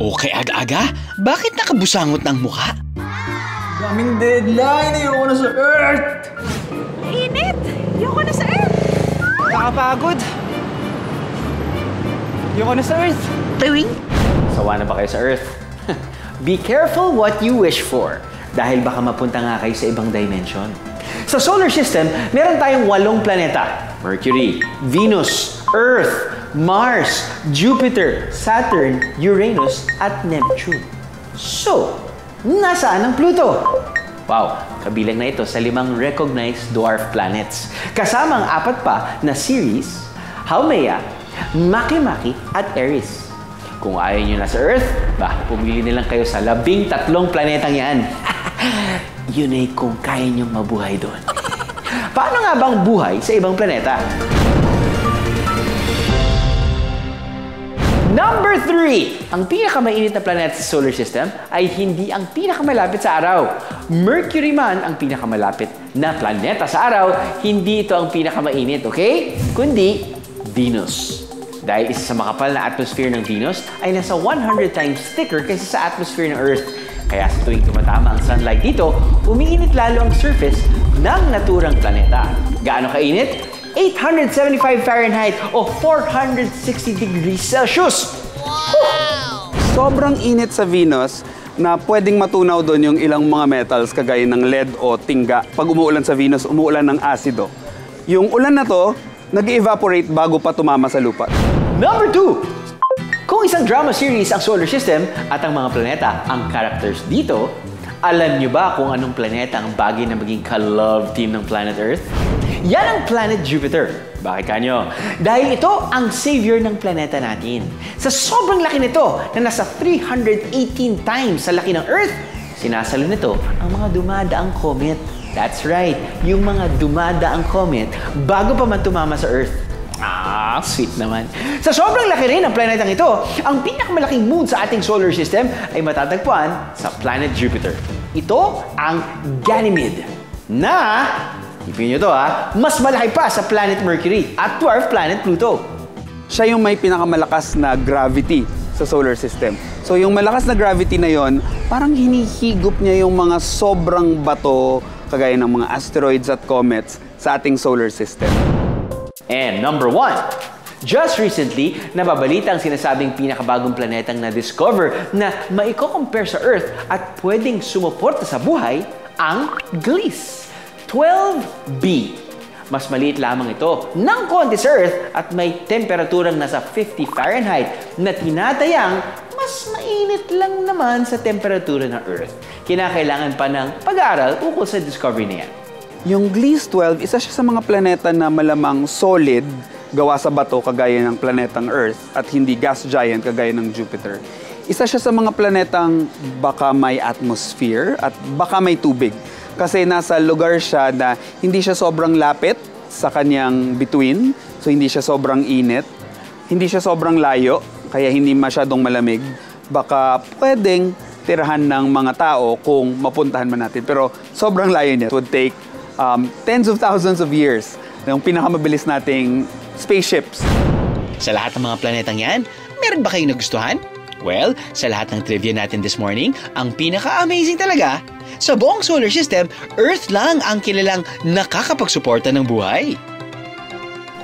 Okay, aga-aga? Bakit nakabusangot ng mukha? Daming deadline! Ayoko na sa Earth! Init! Ayoko na sa Earth! Nakapagod! Ayoko na sa Earth! Tuwing? Sawa na ba kayo sa Earth? Be careful what you wish for dahil baka mapunta nga kayo sa ibang dimension. Sa solar system, meron tayong 8 planeta. Mercury, Venus, Earth, Mars, Jupiter, Saturn, Uranus, at Neptune. So, nasaan ang Pluto? Wow, kabilang na ito sa 5 recognized dwarf planets. Kasama ang 4 pa na Ceres, Haumea, Makemake, at Eris. Kung ayaw nyo na sa Earth, pumili nilang kayo sa 13 planetang yan. Yun ay kung kaya nyong mabuhay doon. Paano nga bang buhay sa ibang planeta? Number 3! Ang pinakamainit na planeta sa solar system ay hindi ang pinakamalapit sa araw. Mercury man ang pinakamalapit na planeta sa araw, hindi ito ang pinakamainit, okay? Kundi Venus. Dahil isa sa makapal na atmosphere ng Venus ay nasa 100 times thicker kaysa sa atmosphere ng Earth. Kaya sa tuwing tumatama ang sunlight dito, umiinit lalo ang surface ng naturang planeta. Gaano kainit? 875 Fahrenheit o 460 degrees Celsius. Wow! Sobrang init sa Venus na pwedeng matunaw doon yung ilang mga metals kagaya ng lead o tingga. Pag umuulan sa Venus, umuulan ng asido. Yung ulan na to, nag-evaporate bago pa tumama sa lupa. Number 2! Kung isang drama series ang solar system at ang mga planeta ang characters dito, alam niyo ba kung anong planeta ang bagay na maging ka-love team ng planet Earth? Yan ang planet Jupiter. Bakit kanyo? Dahil ito ang savior ng planeta natin. Sa sobrang laki nito na nasa 318 times sa laki ng Earth, sinasalo nito ang mga dumadaang comet. That's right, yung mga dumadaang comet bago pa man tumama sa Earth. Sweet naman. Sa sobrang laki rin ng planetang ito, ang pinakamalaking moon sa ating solar system ay matatagpuan sa planet Jupiter. Ito ang Ganymede na, ipin nyo to mas malaki pa sa planet Mercury at dwarf planet Pluto. Siya yung may pinakamalakas na gravity sa solar system. So yung malakas na gravity na yon, parang hinihigop niya yung mga sobrang bato kagaya ng mga asteroids at comets sa ating solar system. And number 1, just recently, nababalita ang sinasabing pinakabagong planetang na-discover na maiko-compare sa Earth at pwedeng sumuporta sa buhay, ang Gliese 12b. Mas maliit lamang ito ng konti sa Earth at may temperaturang nasa 50 Fahrenheit na tinatayang mas mainit lang naman sa temperatura ng Earth. Kinakailangan pa ng pag-aaral ukol sa discovery na yan. Yung Gliese 12, isa siya sa mga planeta na malamang solid, gawa sa bato kagaya ng planetang Earth at hindi gas giant kagaya ng Jupiter. Isa siya sa mga planetang baka may atmosphere at baka may tubig. Kasi nasa lugar siya na hindi siya sobrang lapit sa kanyang between, so hindi siya sobrang init, hindi siya sobrang layo, kaya hindi masyadong malamig. Baka pwedeng tirahan ng mga tao kung mapuntahan man natin. Pero sobrang layo niya. It would take tens of thousands of years ng pinakamabilis nating spaceships. Sa lahat ng mga planetang yan, meron ba kayong nagustuhan? Well, sa lahat ng trivia natin this morning, ang pinaka-amazing talaga, sa buong solar system, Earth lang ang kilalang nakakapagsuporta ng buhay.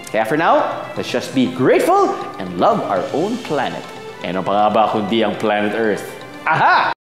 Kaya for now, let's just be grateful and love our own planet. Ano pa nga ba kundi ang planet Earth? Aha!